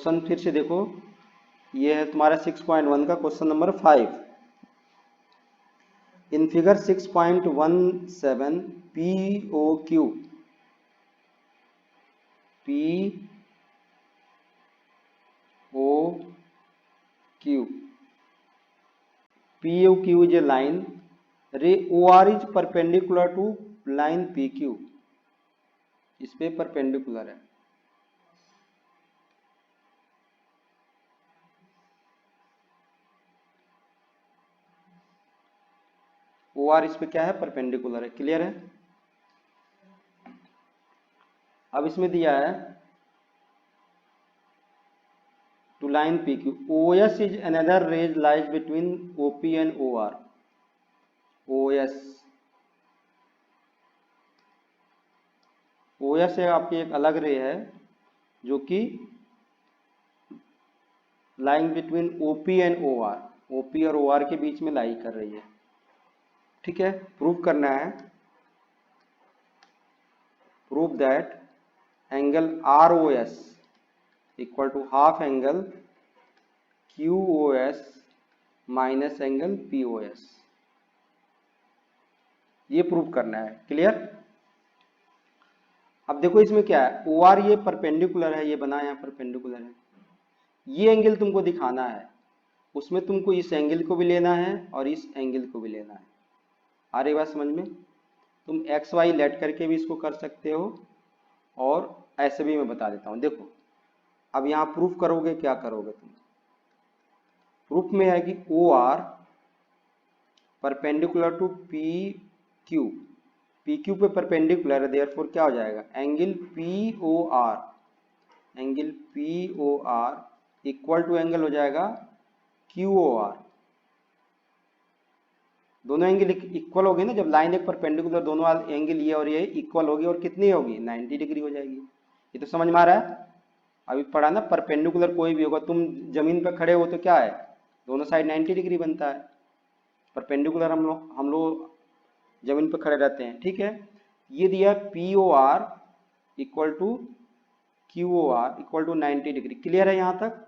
Question फिर से देखो, ये है तुम्हारा 6.1 का question number 5। In figure 6.17 POQ is a line, ray OR is perpendicular to line PQ, इस पे परपेंडिकुलर है। OR इस पे क्या है, परपेंडिकुलर है। क्लियर है। अब इसमें दिया है to line PQ, OS is another ray lies between OP and OR। OS है आपकी एक अलग रे है जो कि lying between OP and OR, OP और OR के बीच में लाई कर रही है। ठीक है, प्रूव करना है, prove that angle ROS equal to half angle QOS minus angle POS, ये प्रूव करना है। क्लियर। अब देखो इसमें क्या है, OR ये परपेंडिकुलर है, ये बना यहाँ परपेंडिकुलर है, ये एंगल तुमको दिखाना है, उसमें तुमको इस एंगल को भी लेना है और इस एंगल को भी लेना है। आ रही बात समझ में। तुम XY लेट करके भी इसको कर सकते हो और ऐसे भी मैं बता देता हूँ। देखो अब यहाँ प्रूफ करोगे, क्या करोगे तुम, प्रूफ में है कि OR perpendicular to PQ, PQ पे परपेंडिकुलर है, देयरफॉर क्या हो जाएगा, angle POR equal to angle हो जाएगा QOR। दोनों एंगल इक्वल होगी ना, जब लाइन एक परपेंडिकुलर, दोनों एंगल ये और ये इक्वल होगी और कितनी होगी, 90 डिग्री हो जाएगी। ये तो समझ में आ रहा है। अभी पढ़ा ना, परपेंडिकुलर कोई भी होगा, तुम जमीन पर खड़े हो तो क्या है, दोनों साइड 90 डिग्री बनता है। परपेंडिकुलर हम लोग जमीन पर खड़े रहते हैं। ठीक है, ये दिया POR equal to QOR equal to 90 degree. Clear है यहाँ तक।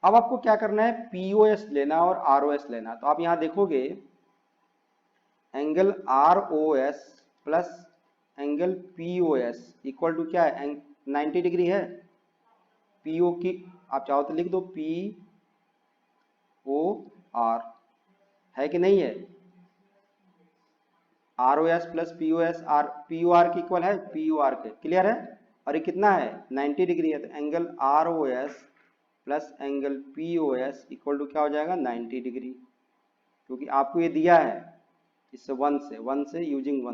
अब आपको क्या करना है, POS लेना और ROS लेना। तो आप यहाँ देखोगे angle ROS plus angle POS equal to क्या है, 90 डिग्री है। PO की आप चाहो तो लिख दो POR, है कि नहीं है। ROS प्लस POS POR की इक्वल है POR के। क्लियर है। और ये कितना है, 90 डिग्री है, तो angle ROS plus angle POS equal to क्या हो जाएगा, 90 डिग्री, क्योंकि आपको ये दिया है इससे 1 से यूजिंग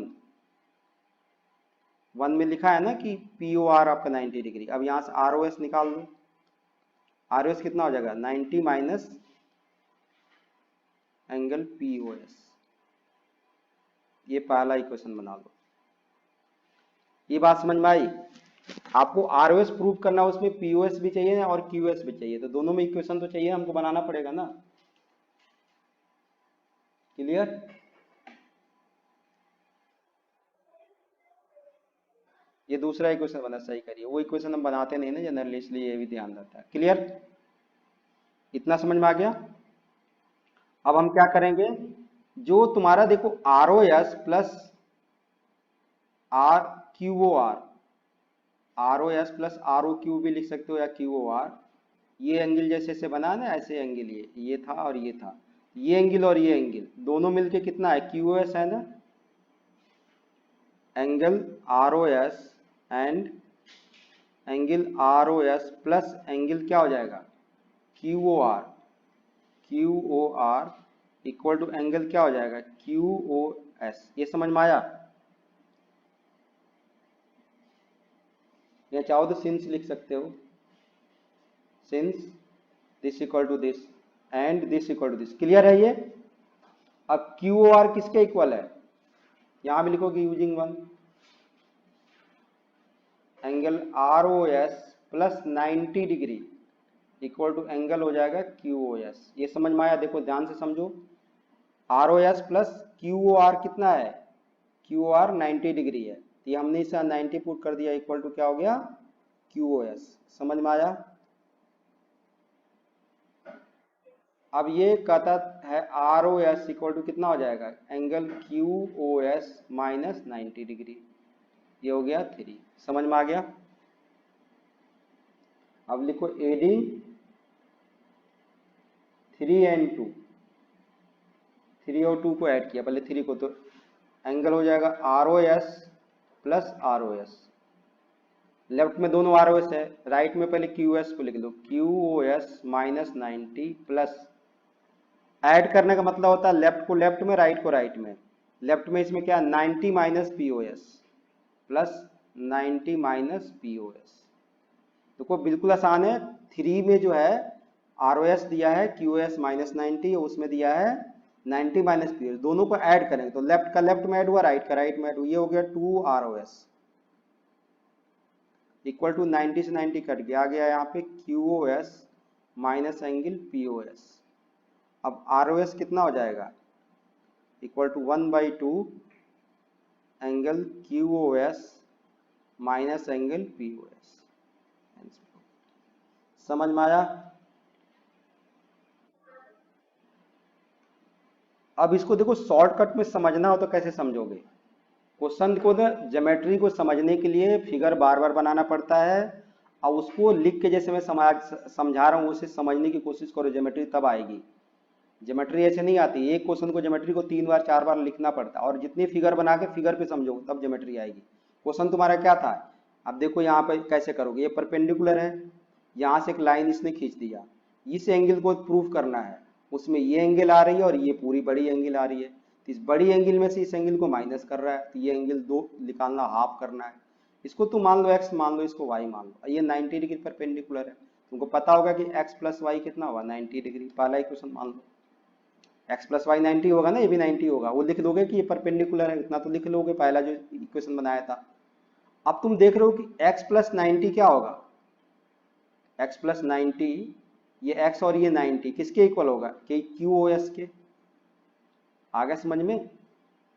1 में लिखा है ना कि POR आपका 90 डिग्री। अब यहाँ से ROS निकाल लो, ROS कितना हो जाएगा, 90 माइनस एंगल POS। ये पहला इक्वेशन बना लो। ये बात समझ में आई। आपको ROS प्रूव करना, उसमें POS भी चाहिए और QS भी चाहिए, तो दोनों में इक्वेशन तो चाहिए, हमको बनाना पड़ेगा ना। क्लियर। ये दूसरा इक्वेशन बना, सही करिए, वो इक्वेशन हम बनाते नहीं ना जनरली, इसलिए ये भी ध्यान रहता है। क्लियर, इतना समझ में आ गया। अब हम क्या करेंगे, जो तुम्हारा देखो ROS plus QOR, ROS plus ROQ भी लिख सकते हो या QOR, ये एंगल जैसे से बना ना, ऐसे एंगल ये था और ये था, ये एंगल और ये एंगल दोनों मिलके कितना है, QOS है ना। Angle ROS and angle ROS plus angle क्या हो जाएगा, QOR इक्वल टू एंगल क्या हो जाएगा, QOS। ये समझ में आया। या चाहो तो सिंस लिख सकते हो, since this equal to this and this equal to this. Clear है ये। अब QOR किसके इक्वल है, यहां भी लिखोगे using 1, angle ROS plus 90 degree equal to angle हो जाएगा QOS। ये समझ में आया। देखो ध्यान से समझो, ROS प्लस QOR कितना है, QOR 90 डिग्री है, तो ये हमने इसे 90 पुट कर दिया, इक्वल टू क्या हो गया, QOS। समझ में आया। अब ये कहता है R O S equal to कितना हो जाएगा, angle Q O S minus 90 degree, ये हो गया 3। समझ में आ गया। अब लिखो एडिंग 3 एंड 2, 3 और 2 को ऐड किया, पहले 3 को, तो एंगल हो जाएगा R O S plus R O S. Left में दोनों आर ओ एस है, राइट में पहले क्यू एस को लिख दो, Q O S minus 90 plus, add करने का मतलब होता है लेफ्ट को लेफ्ट में, राइट को राइट में। लेफ्ट में इसमें क्या 90 minus P O S plus 90 minus P O S. देखो बिल्कुल आसान है। 3 में जो है आर ओ एस दिया है क्यू एस माइनस 90, उसमें दिया है 90 माइनस पी ओ एस, दोनों को ऐड करेंगे तो लेफ्ट का लेफ्ट में ऐड हुआ, राइट का राइट में ऐड हुआ, ये हो गया 2 R O S equal to 90 से 90 कट गया, आ गया यहाँ पे Q O S minus angle P O S. अब आर ओ एस कितना हो जाएगा, equal to 1/2 angle Q O S minus angle P O S. समझ में आया। अब इसको देखो शॉर्टकट में समझना हो तो कैसे समझोगे, क्वेश्चन को ज्योमेट्री को समझने के लिए फिगर बार बार बनाना पड़ता है, और उसको लिख के जैसे मैं समझा रहा हूँ उसे समझने की कोशिश करो, ज्योमेट्री तब आएगी। ज्योमेट्री ऐसे नहीं आती, एक क्वेश्चन को ज्योमेट्री को 3 बार 4 बार लिखना पड़ता है, और जितनी फिगर बना के फिगर पे समझो तब ज्योमेट्री आएगी। क्वेश्चन तुम्हारा क्या था, अब देखो यहाँ पे कैसे करोगे, ये परपेंडिकुलर है, यहाँ से एक लाइन इसने खींच दिया, इस एंगल को प्रूफ करना है, उसमें ये एंगल आ रही है और ये पूरी बड़ी एंगल आ रही है, तो इस बड़ी एंगल में से इस एंगल को माइनस कर रहा है, तो ये एंगल 2 निकालना, हाफ करना है। इसको तुम मान लो x मान लो, इसको y मान लो, ये 90 डिग्री परपेंडिकुलर है, तुमको पता होगा कि x प्लस वाई कितना होगा 90 डिग्री, पहला इक्वेशन मान लो, x प्लस वाई 90 होगा ना, ये भी 90 होगा, वो लिख दोगे कि ये परपेंडिकुलर है, इतना तो लिख लोगे पहला जो इक्वेशन बनाया था। अब तुम देख रहे हो कि x प्लस 90 क्या होगा, x प्लस 90, ये x और ये 90 किसके इक्वल होगा, कि क्यू ओ एस के। आ गया समझ में,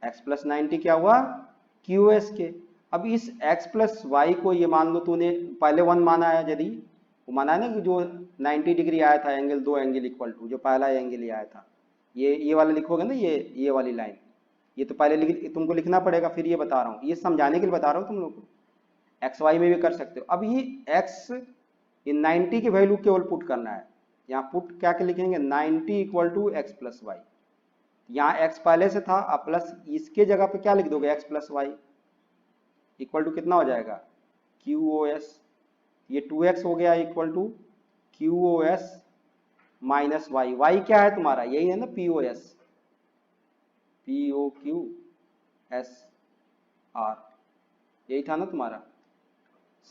x प्लस 90 क्या हुआ, क्यू एस के। अब इस x प्लस वाई को ये मान लो तूने पहले 1 माना है, यदि वो माना है ना कि जो 90 डिग्री आया था एंगल, 2 एंगल इक्वल टू, जो पहला एंगल ये आया था, ये वाला लिखोगे ना, ये वाली लाइन, ये तो पहले तुमको लिखना पड़ेगा, फिर ये बता रहा हूँ, ये समझाने के लिए बता रहा हूँ तुम लोग को, एक्स वाई में भी कर सकते हो। अब ये एक्स, ये 90 की वैल्यू केवल पुट करना है, यहाँ पुट क्या के लिखेंगे 90 equal to X plus Y, यहाँ एक्स पहले से था, अब प्लस इसके जगह पे क्या लिख दोगे, X plus Y equal to कितना हो जाएगा, क्यू ओ एस, ये 2x हो गया equal to Q O S minus Y, Y क्या है तुम्हारा, यही है ना P O S, P O Q S R, यही था ना तुम्हारा।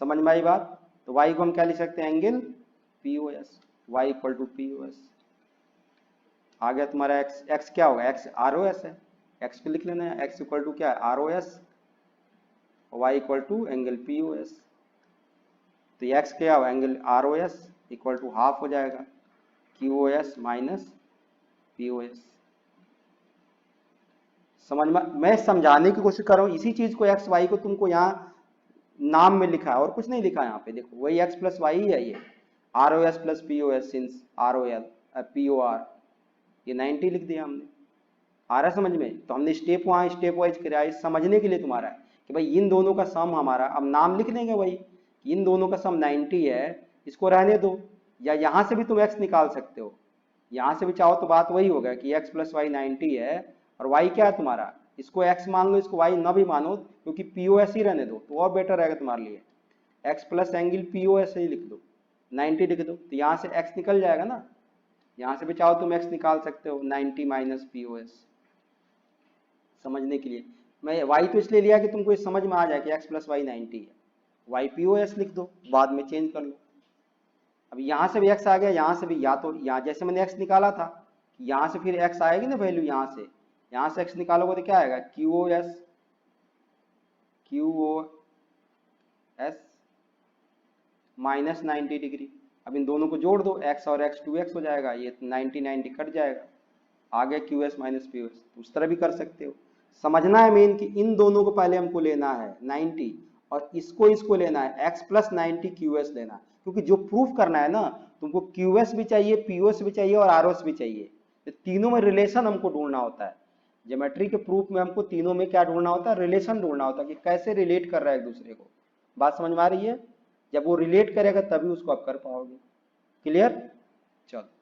समझ में आई बात। तो y को हम क्या लिख सकते हैं, angle P O S, Y equal to P O S. आ गया तुम्हारा x, x क्या होगा, x आर ओ एस है, x को लिख लेना है, x इक्वल टू क्या है R O S, y equal to angle P O S. तो ये x क्या होगा, angle R O S equal to half हो जाएगा Q O S minus P O S. समझ में, मैं समझाने की कोशिश कर रहा हूँ, इसी चीज को एक्स वाई को तुमको यहाँ नाम में लिखा है और कुछ नहीं लिखा है यहाँ पे, देखो वही x प्लस वाई है, ये R O S plus P O S since R O L P O R, ये 90 लिख दिया हमने। आ रहा है समझ में, तो हमने स्टेप वहाँ स्टेप वाइज किया है समझने के लिए तुम्हारा, कि भाई इन दोनों का सम हमारा, अब नाम लिख देंगे वही, इन दोनों का सम 90 है, इसको रहने दो, या यहाँ से भी तुम x निकाल सकते हो, यहाँ से भी चाहो तो बात वही होगा कि x प्लस वाई 90 है, और y क्या है तुम्हारा, इसको x मान लो, इसको y ना भी मानो, क्योंकि पी ओ एस ही रहने दो तो और बेटर रहेगा तुम्हारे लिए, x plus angle P O S ही लिख दो, 90 लिख दो, तो यहाँ से x निकल जाएगा ना, यहाँ से भी चाहो तुम x निकाल सकते हो 90 माइनस पी ओ एस। समझने के लिए मैं y तो इसलिए लिया कि तुमको ये समझ में आ जाए कि x प्लस वाई 90 है, y पी ओ एस लिख दो, बाद में चेंज कर लो। अब यहाँ से भी x आ गया, यहाँ से भी, या तो यहाँ जैसे मैंने x निकाला था, यहाँ से फिर x आएगी ना वैल्यू, यहाँ से x निकालोगे तो क्या आएगा, Q O S minus 90 degree. अब इन दोनों को जोड़ दो, x और x 2x हो जाएगा, ये 90 90 कट जाएगा, आ गया Q S minus P S. उस तरह भी कर सकते हो। समझना है मेन कि इन दोनों को पहले हमको लेना है 90, और इसको लेना है x प्लस 90 क्यू एस लेना है, क्योंकि जो प्रूफ करना है ना तुमको क्यूएस भी चाहिए, पीओएस भी चाहिए और आरओएस भी चाहिए। तो तीनों में रिलेशन हमको ढूंढना होता है। ज्योमेट्री के प्रूफ में हमको तीनों में क्या ढूंढना होता है, रिलेशन ढूंढना होता है कि कैसे रिलेट कर रहा है एक दूसरे को। बात समझ में आ रही है? जब वो रिलेट करेगा तभी उसको आप कर पाओगे। क्लियर? चलो।